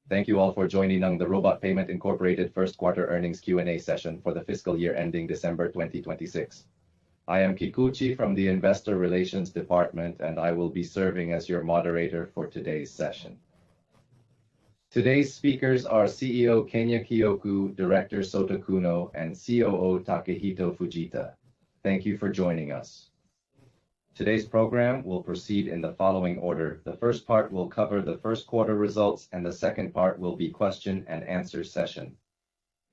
Thank you all for joining the Robot Payment Incorporated first quarter earnings Q&A session for the fiscal year ending December 2026. I am Kikuchi from the Investor Relations Department, and I will be serving as your moderator for today's session. Today's speakers are CEO Kenya Kiyoku, Director Sota Kuno, and COO Takehito Fujita. Thank you for joining us. Today's program will proceed in the following order. The first part will cover the first quarter results, and the second part will be question and answer session.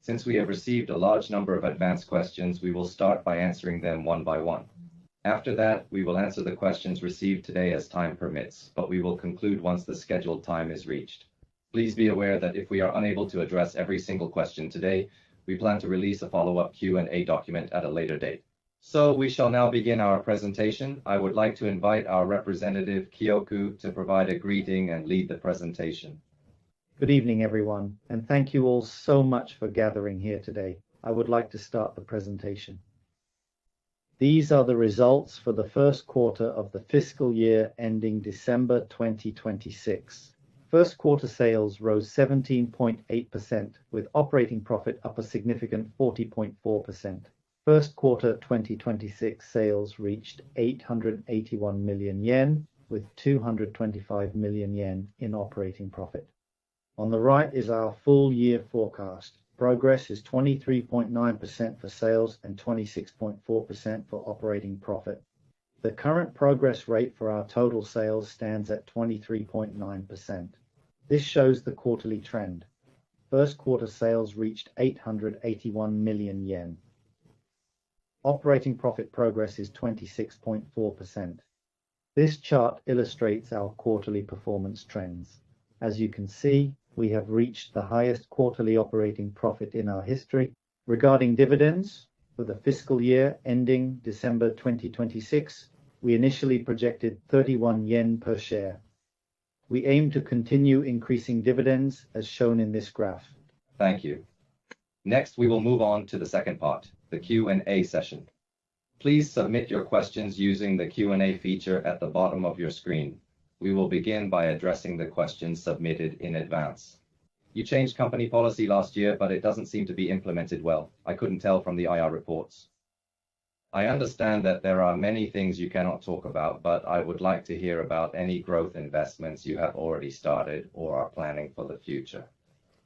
Since we have received a large number of advanced questions, we will start by answering them one by one. After that, we will answer the questions received today as time permits, but we will conclude once the scheduled time is reached. Please be aware that if we are unable to address every single question today, we plan to release a follow-up Q&A document at a later date. So we shall now begin our presentation. I would like to invite our representative Kiyoku to provide a greeting and lead the presentation. Good evening, everyone, and thank you all so much for gathering here today. I would like to start the presentation. These are the results for the first quarter of the fiscal year ending December 2026. First quarter sales rose 17.8%, with operating profit up a significant 40.4%. First quarter 2026 sales reached 881 million yen, with 225 million yen in operating profit. On the right is our full year forecast. Progress is 23.9% for sales and 26.4% for operating profit. The current progress rate for our total sales stands at 23.9%. This shows the quarterly trend. First quarter sales reached 881 million yen. Operating profit progress is 26.4%. This chart illustrates our quarterly performance trends. As you can see, we have reached the highest quarterly operating profit in our history. Regarding dividends, for the fiscal year ending December 2026, we initially projected 31 yen per share. We aim to continue increasing dividends as shown in this graph. Thank you. Next, we will move on to the second part, the Q&A session. Please submit your questions using the Q&A feature at the bottom of your screen. We will begin by addressing the questions submitted in advance. You changed company policy last year, but it doesn't seem to be implemented well. I couldn't tell from the IR reports. I understand that there are many things you cannot talk about, but I would like to hear about any growth investments you have already started or are planning for the future.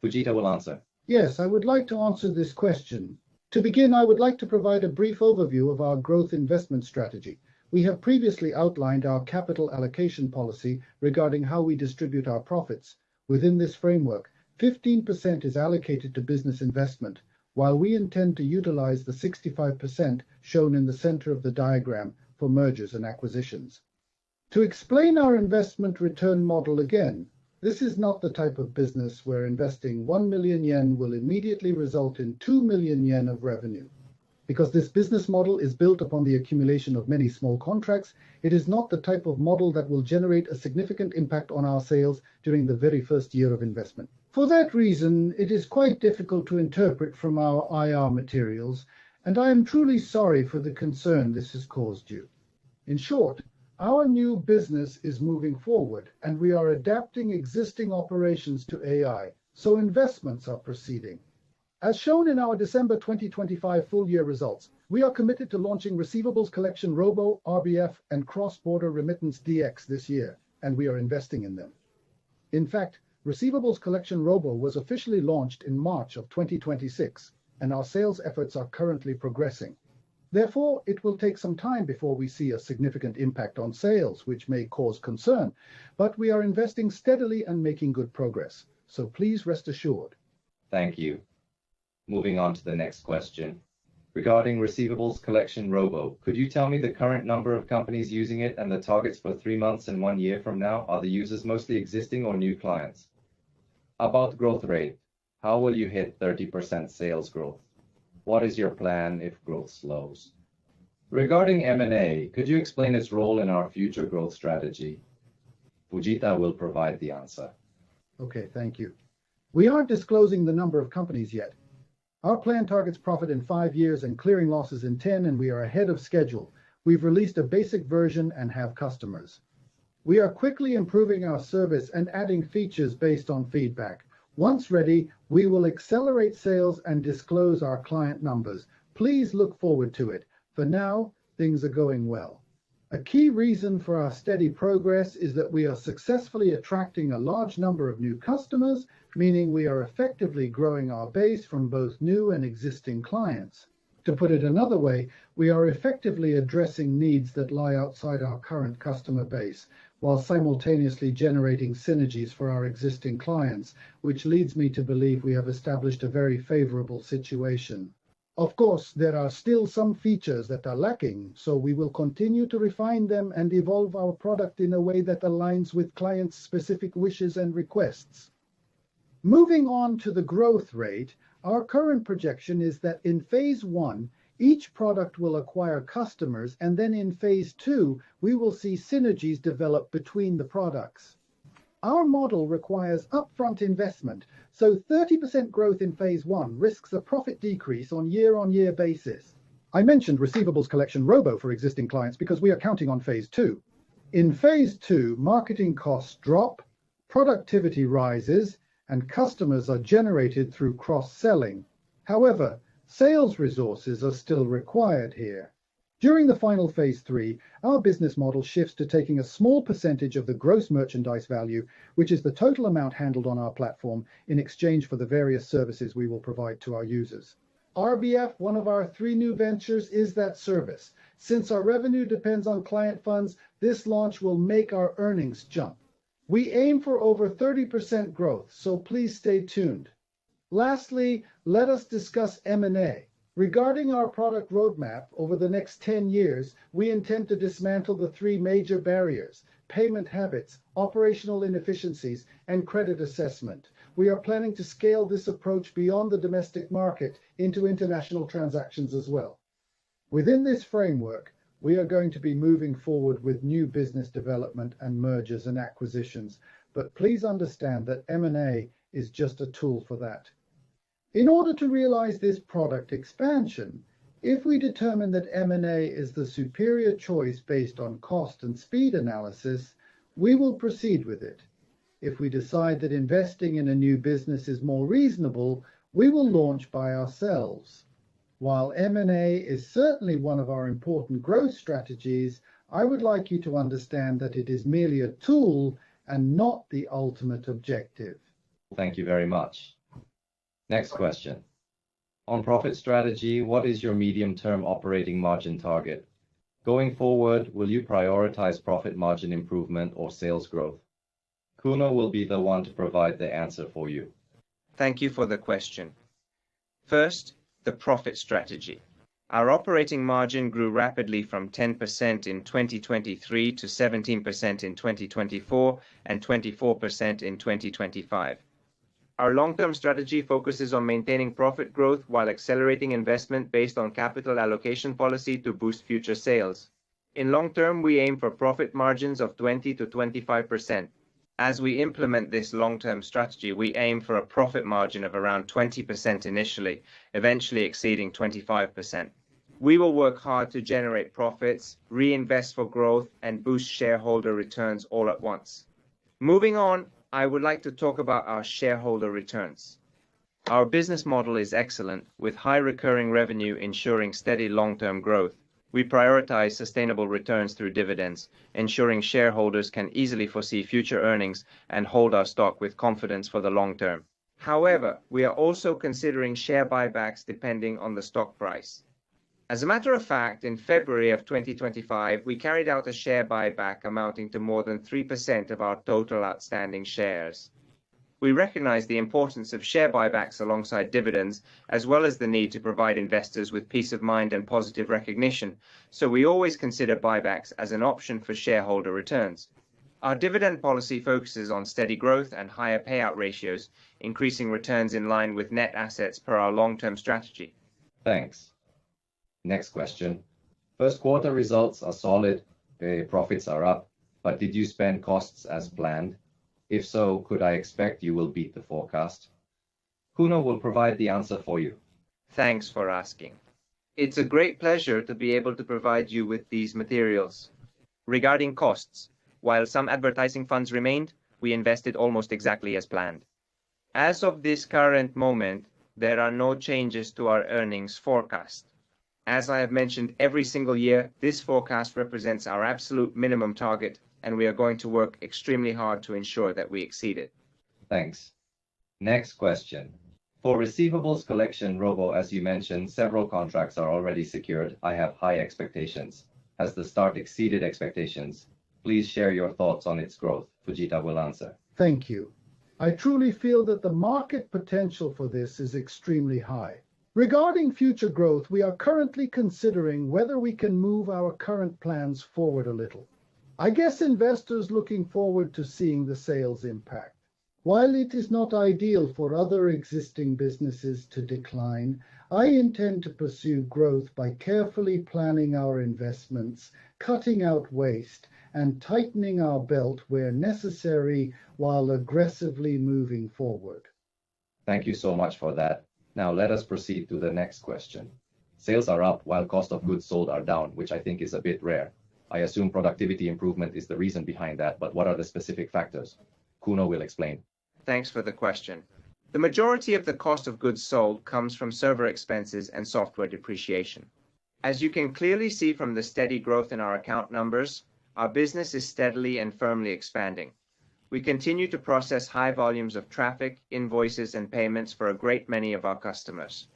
Fujita will answer. Yes, I would like to answer this question. To begin, I would like to provide a brief overview of our growth investment strategy. We have previously outlined our capital allocation policy regarding how we distribute our profits. Within this framework, 15% is allocated to business investment, while we intend to utilize the 65% shown in the center of the diagram for mergers and acquisitions. To explain our investment return model again, this is not the type of business where investing 1 million yen will immediately result in 2 million yen of revenue. Because this business model is built upon the accumulation of many small contracts, it is not the type of model that will generate a significant impact on our sales during the very first year of investment. For that reason, it is quite difficult to interpret from our IR materials, and I am truly sorry for the concern this has caused you. In short, our new business is moving forward, and we are adapting existing operations to AI, so investments are proceeding. As shown in our December 2025 full year results, we are committed to launching Receivables Collection Robo, RBF, and Cross-Border Remittance DX this year, and we are investing in them. In fact, Receivables Collection Robo was officially launched in March of 2026, and our sales efforts are currently progressing. Therefore, it will take some time before we see a significant impact on sales, which may cause concern, but we are investing steadily and making good progress, so please rest assured. Thank you. Moving on to the next question. Regarding Receivables Collection Robo, could you tell me the current number of companies using it and the targets for 3 months and 1 year from now? Are the users mostly existing or new clients? About growth rate, how will you hit 30% sales growth? What is your plan if growth slows? Regarding M&A, could you explain its role in our future growth strategy? Fujita will provide the answer. Okay, thank you. We aren't disclosing the number of companies yet. Our plan targets profit in 5 years and clearing losses in 10, and we are ahead of schedule. We've released a basic version and have customers. We are quickly improving our service and adding features based on feedback. Once ready, we will accelerate sales and disclose our client numbers. Please look forward to it. For now, things are going well. A key reason for our steady progress is that we are successfully attracting a large number of new customers, meaning we are effectively growing our base from both new and existing clients. To put it another way, we are effectively addressing needs that lie outside our current customer base, while simultaneously generating synergies for our existing clients, which leads me to believe we have established a very favorable situation. Of course, there are still some features that are lacking, so we will continue to refine them and evolve our product in a way that aligns with clients' specific wishes and requests. Moving on to the growth rate, our current projection is that in Phase 1, each product will acquire customers, and then in Phase 2, we will see synergies develop between the products. Our model requires upfront investment, so 30% growth in Phase 1 risks a profit decrease on year-on-year basis. I mentioned receivables collection robo for existing clients because we are counting on Phase 2. In Phase 2, marketing costs drop, productivity rises, and customers are generated through cross-selling. However, sales resources are still required here. During the final Phase 3, our business model shifts to taking a small percentage of the gross merchandise value, which is the total amount handled on our platform, in exchange for the various services we will provide to our users. RBF, one of our 3 new ventures, is that service. Since our revenue depends on client funds, this launch will make our earnings jump. We aim for over 30% growth, so please stay tuned. Lastly, let us discuss M&A. Regarding our product roadmap over the next 10 years, we intend to dismantle the 3 major barriers: payment habits, operational inefficiencies, and credit assessment. We are planning to scale this approach beyond the domestic market into international transactions as well. Within this framework, we are going to be moving forward with new business development and mergers and acquisitions, but please understand that M&A is just a tool for that. In order to realize this product expansion, if we determine that M&A is the superior choice based on cost and speed analysis, we will proceed with it. If we decide that investing in a new business is more reasonable, we will launch by ourselves. While M&A is certainly one of our important growth strategies, I would like you to understand that it is merely a tool and not the ultimate objective. Thank you very much. Next question. On profit strategy, what is your medium-term operating margin target? Going forward, will you prioritize profit margin improvement or sales growth? Kuno will be the one to provide the answer for you. Thank you for the question. First, the profit strategy. Our operating margin grew rapidly from 10% in 2023 to 17% in 2024 and 24% in 2025. Our long-term strategy focuses on maintaining profit growth while accelerating investment based on capital allocation policy to boost future sales. In long term, we aim for profit margins of 20 to 25%. As we implement this long-term strategy, we aim for a profit margin of around 20% initially, eventually exceeding 25%. We will work hard to generate profits, reinvest for growth, and boost shareholder returns all at once. Moving on, I would like to talk about our shareholder returns. Our business model is excellent, with high recurring revenue ensuring steady long-term growth. We prioritize sustainable returns through dividends, ensuring shareholders can easily foresee future earnings and hold our stock with confidence for the long term. However, we are also considering share buybacks depending on the stock price. As a matter of fact, in February of 2025, we carried out a share buyback amounting to more than 3% of our total outstanding shares. We recognize the importance of share buybacks alongside dividends, as well as the need to provide investors with peace of mind and positive recognition, so we always consider buybacks as an option for shareholder returns. Our dividend policy focuses on steady growth and higher payout ratios, increasing returns in line with net assets per our long-term strategy. Thanks. Next question. First quarter results are solid, profits are up, but did you spend costs as planned? If so, could I expect you will beat the forecast? Kuno will provide the answer for you. Thanks for asking. It's a great pleasure to be able to provide you with these materials. Regarding costs, while some advertising funds remained, we invested almost exactly as planned. As of this current moment, there are no changes to our earnings forecast. As I have mentioned every single year, this forecast represents our absolute minimum target, and we are going to work extremely hard to ensure that we exceed it. Thanks. Next question. For receivables collection robo, as you mentioned, several contracts are already secured. I have high expectations. Has the start exceeded expectations? Please share your thoughts on its growth. Fujita will answer. Thank you. I truly feel that the market potential for this is extremely high. Regarding future growth, we are currently considering whether we can move our current plans forward a little. I guess investors looking forward to seeing the sales impact. While it is not ideal for other existing businesses to decline, I intend to pursue growth by carefully planning our investments, cutting out waste, and tightening our belt where necessary while aggressively moving forward. Thank you so much for that. Now let us proceed to the next question. Sales are up while cost of goods sold are down, which I think is a bit rare. I assume productivity improvement is the reason behind that, but what are the specific factors? Kuno will explain. Thanks for the question. The majority of the cost of goods sold comes from server expenses and software depreciation. As you can clearly see from the steady growth in our account numbers, our business is steadily and firmly expanding. We continue to process high volumes of traffic, invoices, and payments for a great many of our customers.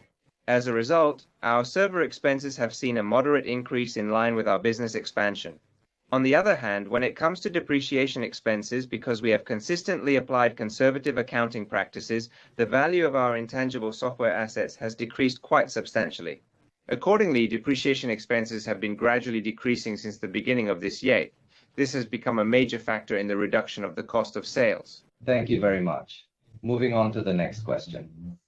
As a result, our server expenses have seen a moderate increase in line with our business expansion. On the other hand, when it comes to depreciation expenses, because we have consistently applied conservative accounting practices, the value of our intangible software assets has decreased quite substantially. Accordingly, depreciation expenses have been gradually decreasing since the beginning of this year. This has become a major factor in the reduction of the cost of sales. Thank you very much. Moving on to the next question.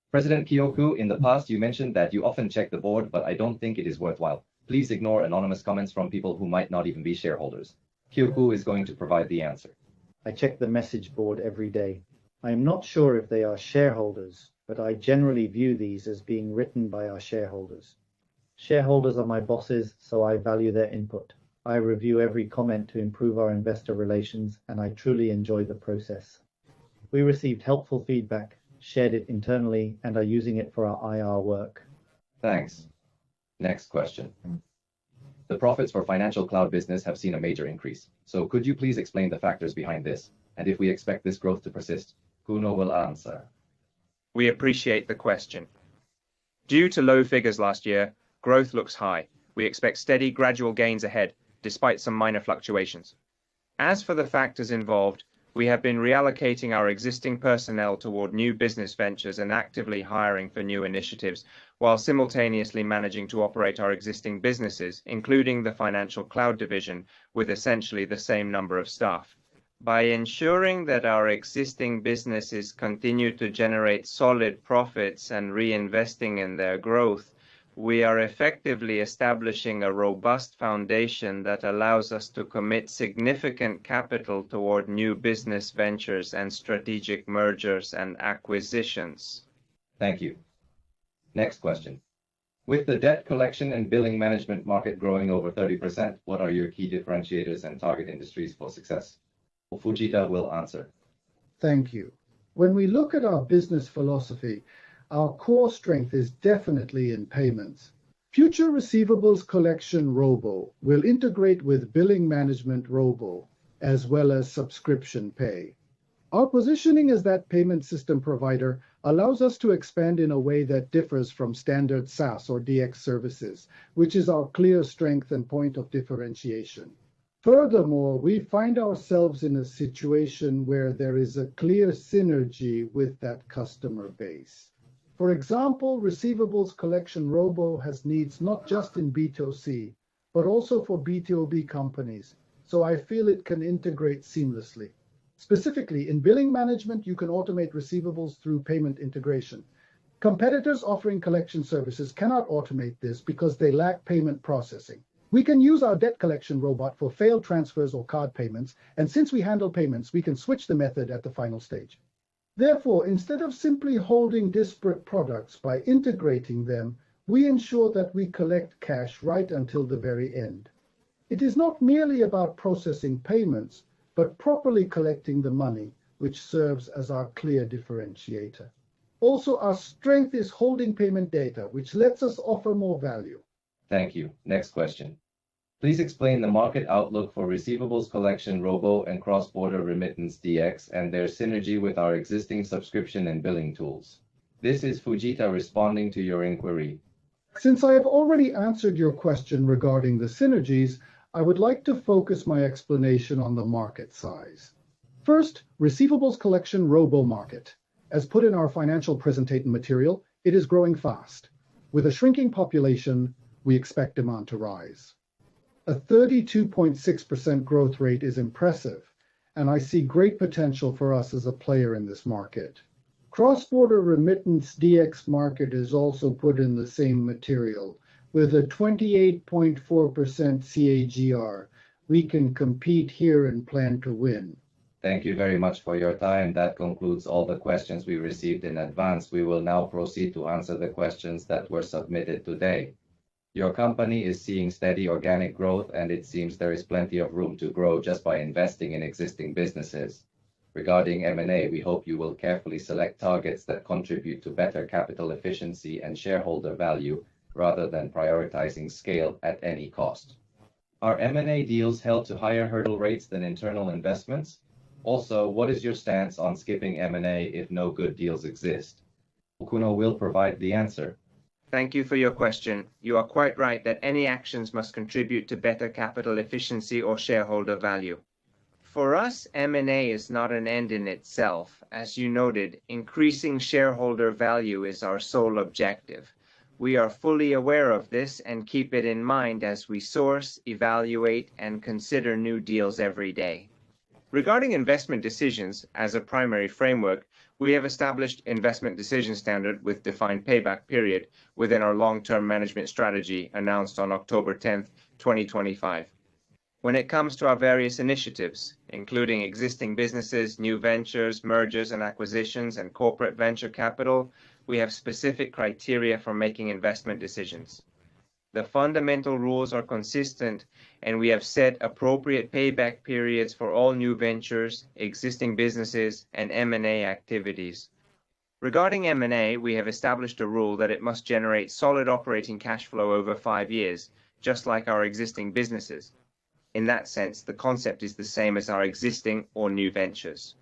President Kyoku, in the past you mentioned that you often check the board, but I don't think it is worthwhile. Please ignore anonymous comments from people who might not even be shareholders. Kyoku is going to provide the answer. I check the message board every day. I am not sure if they are shareholders, but I generally view these as being written by our shareholders. Shareholders are my bosses, so I value their input. I review every comment to improve our investor relations, and I truly enjoy the process. We received helpful feedback, shared it internally, and are using it for our IR work. Thanks. Next question. The profits for financial cloud business have seen a major increase. So could you please explain the factors behind this? And if we expect this growth to persist? Kuno will answer. We appreciate the question. Due to low figures last year, growth looks high. We expect steady, gradual gains ahead, despite some minor fluctuations. As for the factors involved, we have been reallocating our existing personnel toward new business ventures and actively hiring for new initiatives, while simultaneously managing to operate our existing businesses, including the financial cloud division, with essentially the same number of staff. By ensuring that our existing businesses continue to generate solid profits and reinvesting in their growth, we are effectively establishing a robust foundation that allows us to commit significant capital toward new business ventures and strategic mergers and acquisitions. Thank you. Next question. With the debt collection and billing management market growing over 30%, what are your key differentiators and target industries for success? Fujita will answer. Thank you. When we look at our business philosophy, our core strength is definitely in payments. Future receivables collection robo will integrate with billing management robo, as well as subscription pay. Our positioning as that payment system provider allows us to expand in a way that differs from standard SaaS or DX services, which is our clear strength and point of differentiation. Furthermore, we find ourselves in a situation where there is a clear synergy with that customer base. For example, receivables collection robo has needs not just in B2C, but also for B2B companies, so I feel it can integrate seamlessly. Specifically, in billing management, you can automate receivables through payment integration. Competitors offering collection services cannot automate this because they lack payment processing. We can use our debt collection robot for failed transfers or card payments, and since we handle payments, we can switch the method at the final stage. Therefore, instead of simply holding disparate products by integrating them, we ensure that we collect cash right until the very end. It is not merely about processing payments, but properly collecting the money, which serves as our clear differentiator. Also, our strength is holding payment data, which lets us offer more value. Thank you. Next question. Please explain the market outlook for receivables collection robo and cross-border remittance DX and their synergy with our existing subscription and billing tools. This is Fujita responding to your inquiry. Since I have already answered your question regarding the synergies, I would like to focus my explanation on the market size. First, receivables collection robo market. As put in our financial presentation material, it is growing fast. With a shrinking population, we expect demand to rise. A 32.6% growth rate is impressive, and I see great potential for us as a player in this market. Cross-border remittance DX market is also put in the same material. With a 28.4% CAGR, we can compete here and plan to win. Thank you very much for your time. That concludes all the questions we received in advance. We will now proceed to answer the questions that were submitted today. Your company is seeing steady organic growth, and it seems there is plenty of room to grow just by investing in existing businesses. Regarding M&A, we hope you will carefully select targets that contribute to better capital efficiency and shareholder value, rather than prioritizing scale at any cost. Are M&A deals held to higher hurdle rates than internal investments? Also, what is your stance on skipping M&A if no good deals exist? Okuno will provide the answer. Thank you for your question. You are quite right that any actions must contribute to better capital efficiency or shareholder value. For us, M&A is not an end in itself. As you noted, increasing shareholder value is our sole objective. We are fully aware of this and keep it in mind as we source, evaluate, and consider new deals every day. Regarding investment decisions, as a primary framework, we have established investment decision standard with defined payback period within our long-term management strategy announced on October 10, 2025. When it comes to our various initiatives, including existing businesses, new ventures, mergers and acquisitions, and corporate venture capital, we have specific criteria for making investment decisions. The fundamental rules are consistent, and we have set appropriate payback periods for all new ventures, existing businesses, and M&A activities. Regarding M&A, we have established a rule that it must generate solid operating cash flow over 5 years, just like our existing businesses. In that sense, the concept is the same as our existing or new ventures.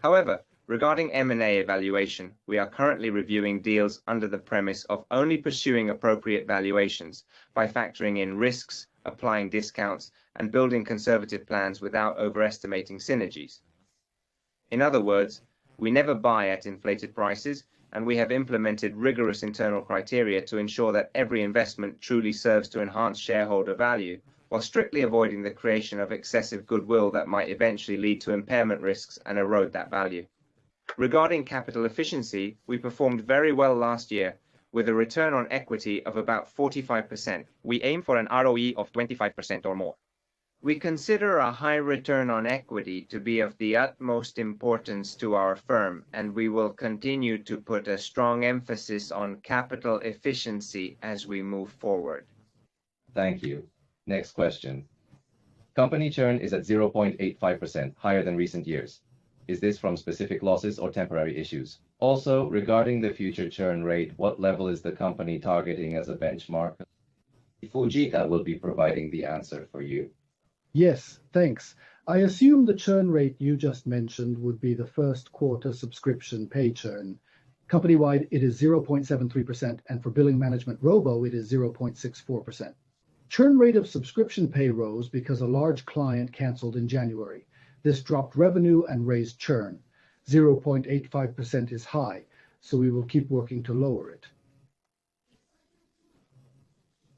However, regarding M&A evaluation, we are currently reviewing deals under the premise of only pursuing appropriate valuations by factoring in risks, applying discounts, and building conservative plans without overestimating synergies. In other words, we never buy at inflated prices, and we have implemented rigorous internal criteria to ensure that every investment truly serves to enhance shareholder value, while strictly avoiding the creation of excessive goodwill that might eventually lead to impairment risks and erode that value. Regarding capital efficiency, we performed very well last year, with a return on equity of about 45%. We aim for an ROE of 25% or more. We consider a high return on equity to be of the utmost importance to our firm, and we will continue to put a strong emphasis on capital efficiency as we move forward. Thank you. Next question. Company churn is at 0.85%, higher than recent years. Is this from specific losses or temporary issues? Also, regarding the future churn rate, what level is the company targeting as a benchmark? Fujita will be providing the answer for you. Yes, thanks. I assume the churn rate you just mentioned would be the first quarter subscription pay churn. Company-wide, it is 0.73%, and for billing management robo, it is 0.64%. Churn rate of subscription pay rose because a large client canceled in January. This dropped revenue and raised churn. 0.85% is high, so we will keep working to lower it.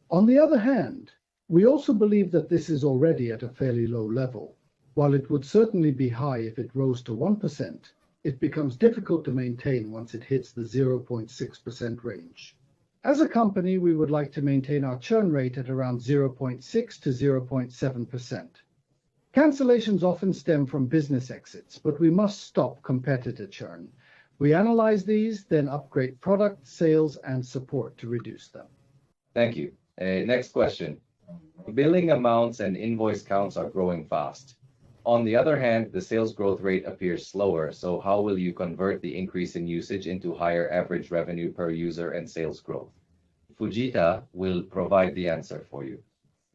On the other hand, we also believe that this is already at a fairly low level. While it would certainly be high if it rose to 1%, it becomes difficult to maintain once it hits the 0.6% range. As a company, we would like to maintain our churn rate at around 0.6 to 0.7%. Cancellations often stem from business exits, but we must stop competitor churn. We analyze these, then upgrade product, sales, and support to reduce them. Thank you. Next question. Billing amounts and invoice counts are growing fast. On the other hand, the sales growth rate appears slower, so how will you convert the increase in usage into higher average revenue per user and sales growth? Fujita will provide the answer for you.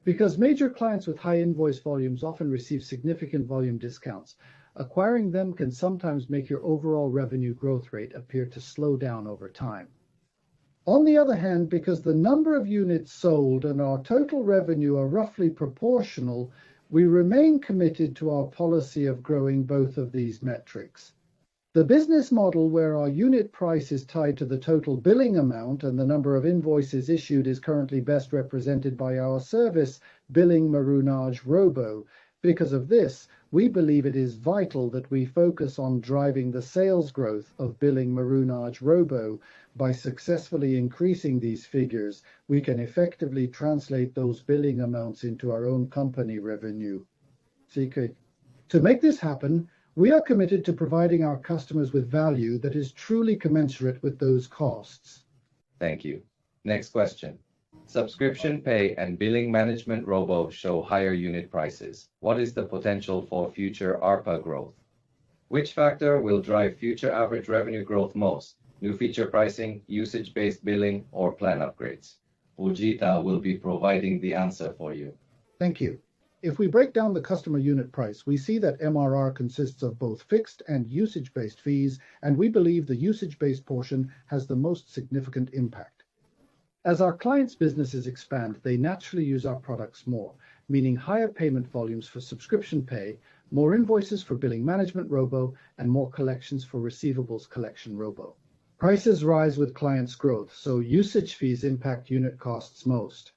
Because major clients with high invoice volumes often receive significant volume discounts, acquiring them can sometimes make your overall revenue growth rate appear to slow down over time. On the other hand, because the number of units sold and our total revenue are roughly proportional, we remain committed to our policy of growing both of these metrics. The business model where our unit price is tied to the total billing amount and the number of invoices issued is currently best represented by our service, Billing Maroonage Robo. Because of this, we believe it is vital that we focus on driving the sales growth of Billing Maroonage Robo. By successfully increasing these figures, we can effectively translate those billing amounts into our own company revenue. To make this happen, we are committed to providing our customers with value that is truly commensurate with those costs. Thank you. Next question. Subscription pay and billing management robo show higher unit prices. What is the potential for future ARPA growth? Which factor will drive future average revenue growth most? New feature pricing, usage-based billing, or plan upgrades? Fujita will be providing the answer for you. Thank you. If we break down the customer unit price, we see that MRR consists of both fixed and usage-based fees, and we believe the usage-based portion has the most significant impact. As our clients' businesses expand, they naturally use our products more, meaning higher payment volumes for subscription pay, more invoices for billing management robo, and more collections for receivables collection robo. Prices rise with clients' growth, so usage fees impact unit costs most.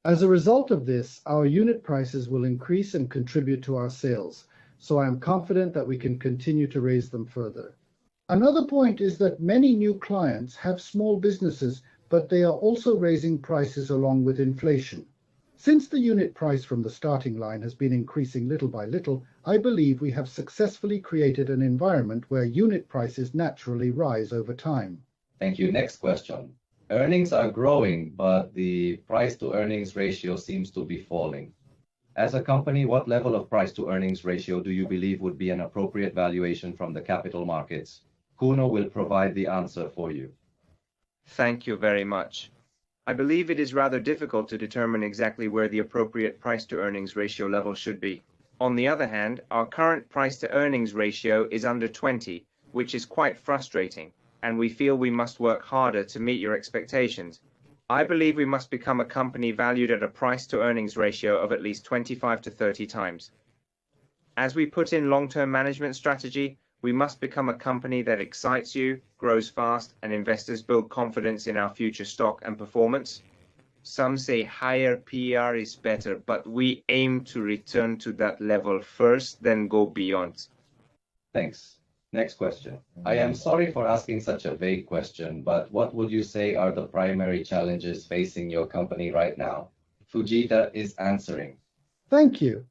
As a result of this, our unit prices will increase and contribute to our sales, so I am confident that we can continue to raise them further. Another point is that many new clients have small businesses, but they are also raising prices along with inflation. Since the unit price from the starting line has been increasing little by little, I believe we have successfully created an environment where unit prices naturally rise over time. Thank you. Next question. Earnings are growing, but the price to earnings ratio seems to be falling. As a company, what level of price to earnings ratio do you believe would be an appropriate valuation from the capital markets? Kuno will provide the answer for you. Thank you very much. I believe it is rather difficult to determine exactly where the appropriate price to earnings ratio level should be. On the other hand, our current price to earnings ratio is under 20, which is quite frustrating, and we feel we must work harder to meet your expectations. I believe we must become a company valued at a price to earnings ratio of at least 25 to 30 times. As we put in long-term management strategy, we must become a company that excites you, grows fast, and investors build confidence in our future stock and performance. Some say higher PER is better, but we aim to return to that level first, then go beyond. Thanks. Next question. I am sorry for asking such a vague question, but what would you say are the primary challenges facing your company right now? Fujita is answering. Thank you.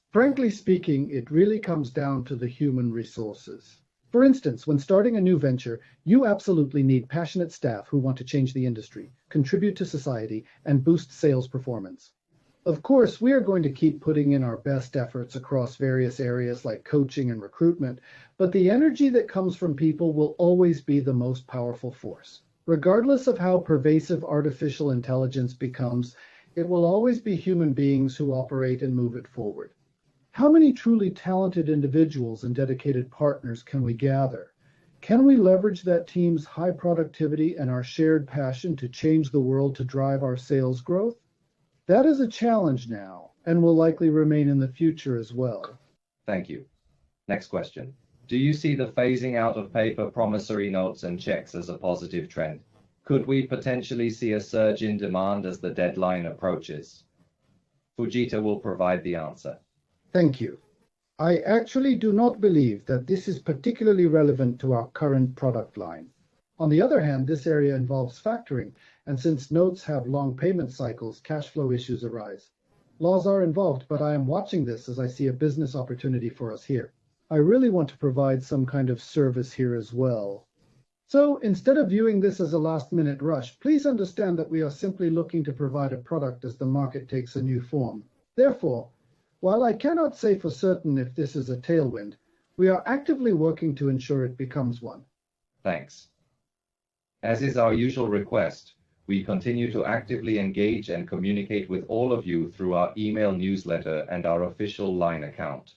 Frankly speaking, it really comes down to the human resources. For instance, when starting a new venture, you absolutely need passionate staff who want to change the industry, contribute to society, and boost sales performance. Of course, we are going to keep putting in our best efforts across various areas like coaching and recruitment, but the energy that comes from people will always be the most powerful force. Regardless of how pervasive artificial intelligence becomes, it will always be human beings who operate and move it forward. How many truly talented individuals and dedicated partners can we gather? Can we leverage that team's high productivity and our shared passion to change the world to drive our sales growth? That is a challenge now, and will likely remain in the future as well. Thank you. Next question. Do you see the phasing out of paper promissory notes and checks as a positive trend? Could we potentially see a surge in demand as the deadline approaches? Fujita will provide the answer. Thank you. I actually do not believe that this is particularly relevant to our current product line. On the other hand, this area involves factoring, and since notes have long payment cycles, cash flow issues arise. Laws are involved, but I am watching this as I see a business opportunity for us here. I really want to provide some kind of service here as well. So instead of viewing this as a last-minute rush, please understand that we are simply looking to provide a product as the market takes a new form. Therefore, While I cannot say for certain if this is a tailwind, we are actively working to ensure it becomes one. Thanks. As is our usual request, we continue to actively engage and communicate with all of you through our email newsletter and our official Line account.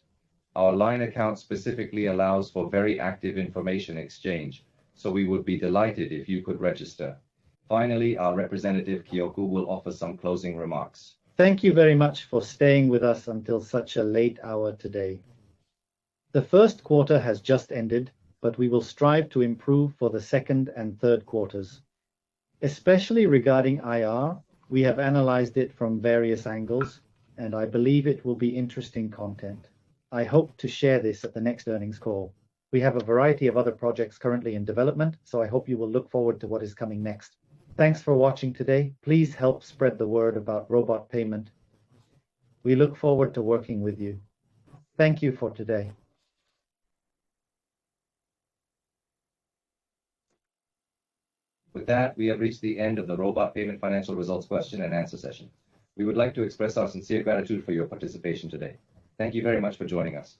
Our Line account specifically allows for very active information exchange, so we would be delighted if you could register. Finally, our representative Kyoku will offer some closing remarks. Thank you very much for staying with us until such a late hour today. The first quarter has just ended, but we will strive to improve for the second and third quarters. Especially regarding IR, we have analyzed it from various angles, and I believe it will be interesting content. I hope to share this at the next earnings call. We have a variety of other projects currently in development, so I hope you will look forward to what is coming next. Thanks for watching today. Please help spread the word about robot payment. We look forward to working with you. Thank you for today. With that, we have reached the end of the Robot Payment Financial Results question and answer session. We would like to express our sincere gratitude for your participation today. Thank you very much for joining us.